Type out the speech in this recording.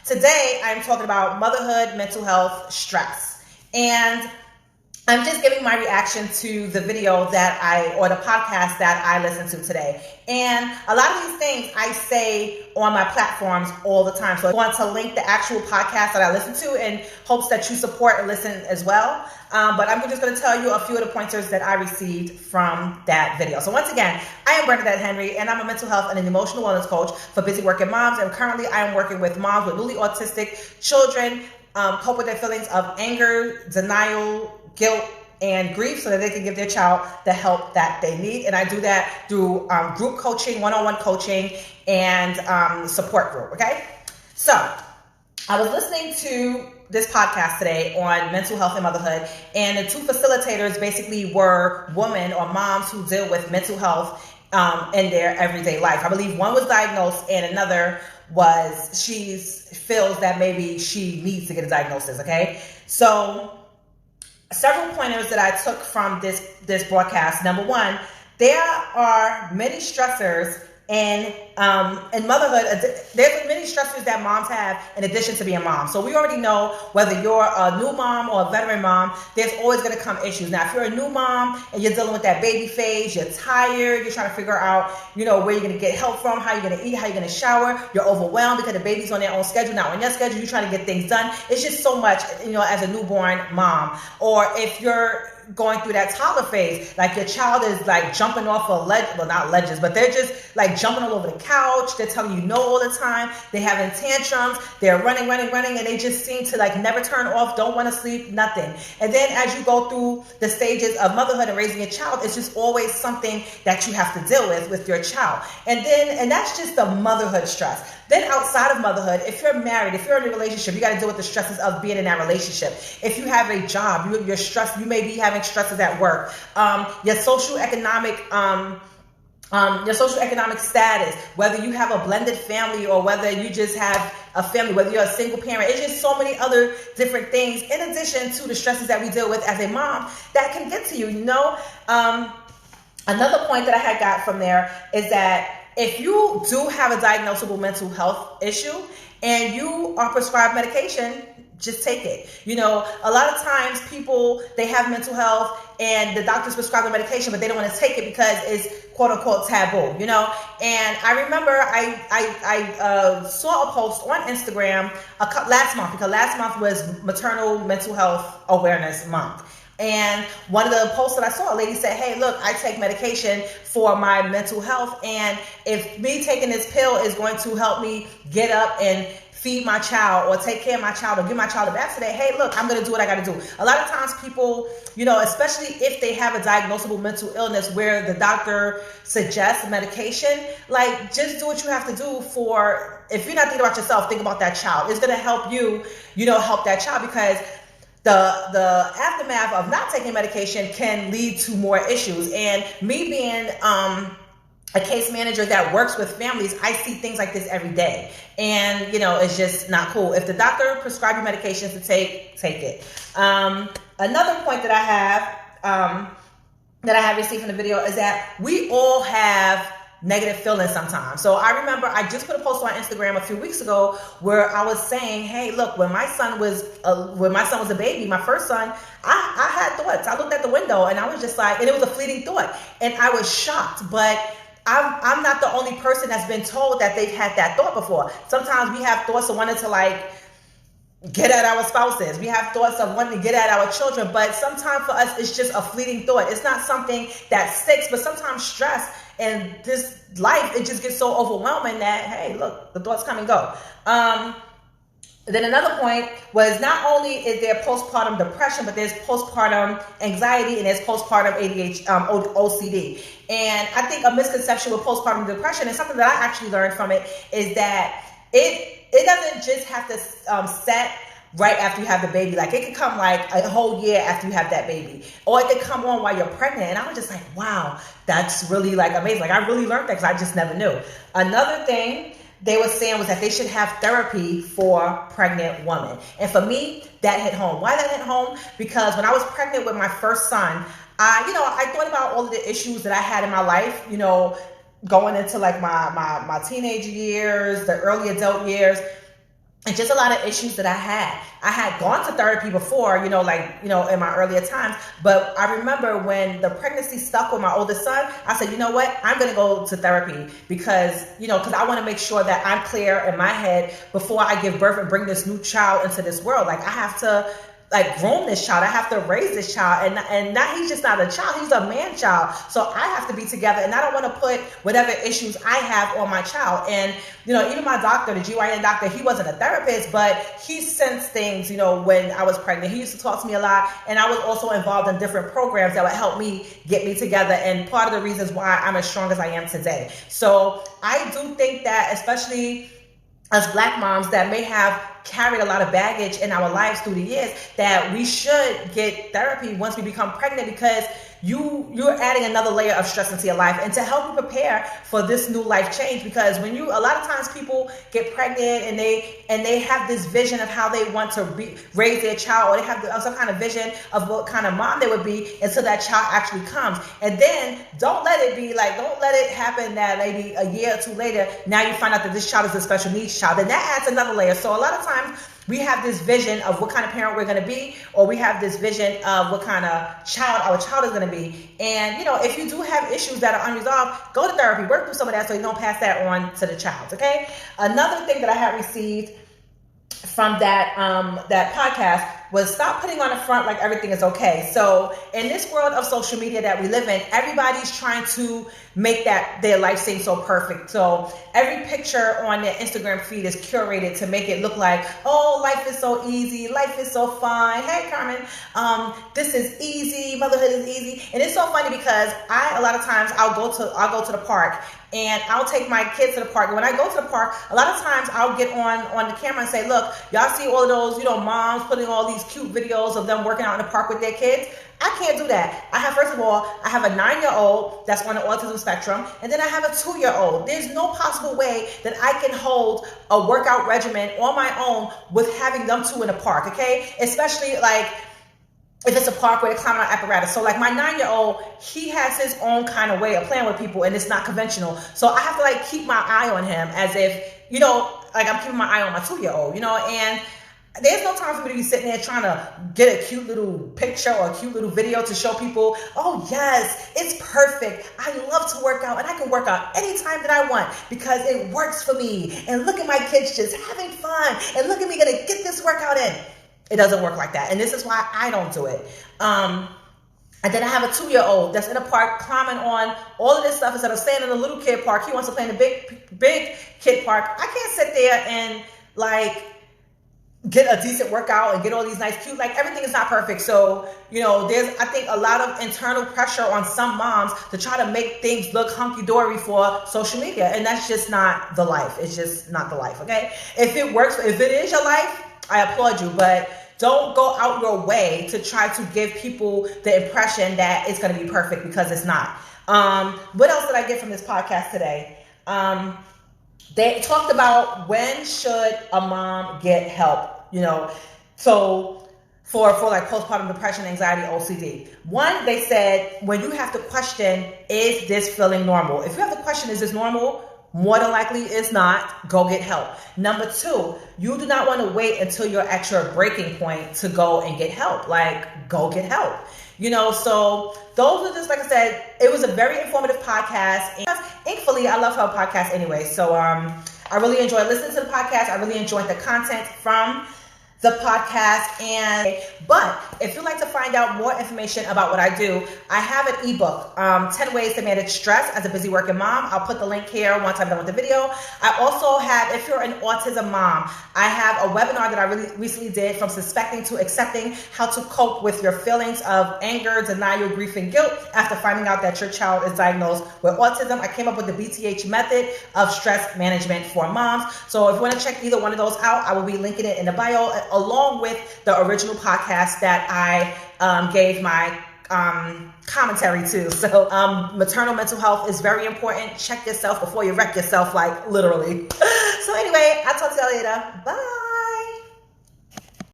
Today, I'm talking about motherhood, mental health, stress. And I'm just giving my reaction to the video or the podcast that I listened to today. And a lot of these things I say on my platforms all the time. So I want to link the actual podcast that I listen to in hopes that you support and listen as well. But I'm just going to tell you a few of the pointers that I received from that video. So once again, I am Bernadette Henry, and I'm a mental health and an emotional wellness coach for busy working moms. And currently I am working with moms with newly autistic children cope with their feelings of anger, denial, guilt, and grief so that they can give their child the help that they need. And I do that through group coaching, one-on-one coaching, and support group, okay? So I was listening to this podcast today on mental health and motherhood, and the two facilitators basically were women or moms who deal with mental health in their everyday life. I believe one was diagnosed and another she feels that maybe she needs to get a diagnosis, okay? So several pointers that I took from this broadcast. Number one, there are many stressors in motherhood. There's many stressors that moms have in addition to being mom. So we already know whether you're a new mom or a veteran mom, there's always going to come issues. Now, if you're a new mom and you're dealing with that baby phase, you're tired, you're trying to figure out, where you're going to get help from, how you're going to eat, how you're going to shower, you're overwhelmed because the baby's on their own schedule. Now, on your schedule, you're trying to get things done. It's just so much, as a newborn mom. Or if you're going through that toddler phase, like your child is like jumping off a ledge, well, not ledges, but they're just like jumping all over the couch. They're telling you no all the time. They're having tantrums. They're running, and they just seem to like never turn off, don't want to sleep, nothing. And then as you go through the stages of motherhood and raising a child, it's just always something that you have to deal with your child. And that's just the motherhood stress. Then outside of motherhood, if you're married, if you're in a relationship, you got to deal with the stresses of being in that relationship. If you have a job, you're stressed. You may be having stresses at work. Your socioeconomic status, whether you have a blended family or whether you just have a family, whether you're a single parent. It's just so many other different things in addition to the stresses that we deal with as a mom that can get to you. Another point that I had got from there is that if you do have a diagnosable mental health issue and you are prescribed medication, just take it. A lot of times people, they have mental health and the doctors prescribe the medication, but they don't want to take it because it's quote unquote taboo, And I remember I saw a post on Instagram last month, because last month was Maternal Mental Health Awareness Month. And one of the posts that I saw, a lady said, hey, look, I take medication for my mental health. And if me taking this pill is going to help me get up and feed my child or take care of my child or give my child a bath today, hey, look, I'm going to do what I got to do. A lot of times people, especially if they have a diagnosable mental illness where the doctor suggests medication, like just do what you have to do if you're not thinking about yourself, think about that child. It's going to help you, help that child, because the aftermath of not taking medication can lead to more issues. And me being a case manager that works with families, I see things like this every day. And, it's just not cool. If the doctor prescribes you medications to take it. Another point that I have received from the video is that we all have negative feelings sometimes. So I remember I just put a post on Instagram a few weeks ago where I was saying, hey, look, when my son was a baby, my first son, I had thoughts. I looked at the window and I was just like, and it was a fleeting thought. And I was shocked, but I'm not the only person that's been told that they've had that thought before. Sometimes we have thoughts of wanting to get at our spouses. We have thoughts of wanting to get at our children, but sometimes for us, it's just a fleeting thought. It's not something that sticks, but sometimes stress and this life, it just gets so overwhelming that, hey, look, the thoughts come and go. Then another point was not only is there postpartum depression, but there's postpartum anxiety and there's postpartum ADHD, OCD. And I think a misconception with postpartum depression, and something that I actually learned from it, is that it doesn't just have to set right after you have the baby. Like it could come like a whole year after you have that baby, or it could come on while you're pregnant. And I was just like, wow, that's really amazing. I really learned that because I just never knew. Another thing they were saying was that they should have therapy for pregnant women. And for me, that hit home. Why that hit home? Because when I was pregnant with my first son, I thought about all of the issues that I had in my life, going into my teenage years, the early adult years. and just a lot of issues that I had. I had gone to therapy before, in my earlier times. But I remember when the pregnancy stuck with my oldest son, I said, you know what? I'm going to go to therapy because I want to make sure that I'm clear in my head before I give birth and bring this new child into this world. Like, I have to groom this child. I have to raise this child, and not, he's just not a child, he's a man child. So I have to be together, and I don't want to put whatever issues I have on my child. And even my doctor, the GYN doctor, he wasn't a therapist, but he sensed things, when I was pregnant. He used to talk to me a lot, and I was also involved in different programs that would help me get me together, and part of the reasons why I'm as strong as I am today. So I do think that, especially as Black moms that may have carried a lot of baggage in our lives through the years, that we should get therapy once we become pregnant, because you're adding another layer of stress into your life, and to help you prepare for this new life change. Because a lot of times people get pregnant and they have this vision of how they want to raise their child, or they have some kind of vision of what kind of mom they would be until that child actually comes. And then don't let it happen that maybe a year or two later, now you find out that this child is a special needs child. And that adds another layer. So a lot of times we have this vision of what kind of parent we're going to be, or we have this vision of what kind of child our child is going to be. And, if you do have issues that are unresolved, go to therapy, work through some of that so you don't pass that on to the child, okay? Another thing that I had received from that podcast was, stop putting on the front like everything is okay. So in this world of social media that we live in, everybody's trying to make their life seem so perfect. So every picture on their Instagram feed is curated to make it look like, oh, life is so easy, life is so fine. Hey, Carmen, this is easy, motherhood is easy. And it's so funny because a lot of times I'll go to the park, and I'll take my kids to the park. And when I go to the park, a lot of times I'll get on the camera and say, look, y'all see all of those, moms putting all these cute videos of them working out in the park with their kids. I can't do that. First of all, I have a 9-year-old that's on the autism spectrum, and then I have a 2-year-old. There's no possible way that I can hold a workout regimen on my own with having them two in the park, okay? Especially if it's a park where they're climbing on apparatus. So my 9-year-old, he has his own kind of way of playing with people, and it's not conventional. So I have to keep my eye on him as if, I'm keeping my eye on my 2-year-old, and there's no time for me to be sitting there trying to get a cute little picture or a cute little video to show people, oh yes, it's perfect. I love to work out, and I can work out anytime that I want because it works for me. And look at my kids just having fun, and look at me gonna get this workout in. It doesn't work like that. And this is why I don't do it. And then I have a 2-year-old that's in a park climbing on all of this stuff instead of staying in the little kid park. He wants to play in the big kid park. I can't sit there and get a decent workout and get all these nice cute, everything is not perfect. So, there's, I think, a lot of internal pressure on some moms to try to make things look hunky-dory for social media. And that's just not the life. It's just not the life, okay? If it works, if it is your life, I applaud you, but don't go out your way to try to give people the impression that it's going to be perfect, because it's not. What else did I get from this podcast today? They talked about, when should a mom get help? So for postpartum depression, anxiety, OCD. One, they said, when you have to question, is this feeling normal? If you have to question, is this normal? More than likely it's not. Go get help. Number 2, you do not want to wait until you're at your breaking point to go and get help. Go get help. So those are just, like I said, it was a very informative podcast. And thankfully, I love her podcast anyway. So I really enjoyed listening to the podcast. I really enjoyed the content from the podcast. But if you'd like to find out more information about what I do, I have an ebook, 10 Ways to Manage Stress as a Busy Working Mom. I'll put the link here once I'm done with the video. I also have, if you're an autism mom, I have a webinar that I really recently did, From Suspecting to Accepting, How to Cope with Your Feelings of Anger, Denial, Grief, and Guilt after finding out that your child is diagnosed with autism. I came up with the BTH method of stress management for moms. So if you want to check either one of those out, I will be linking it in the bio, along with the original podcast that I gave my commentary to. So maternal mental health is very important. Check yourself before you wreck yourself, literally. So anyway, I'll talk to y'all later. Bye.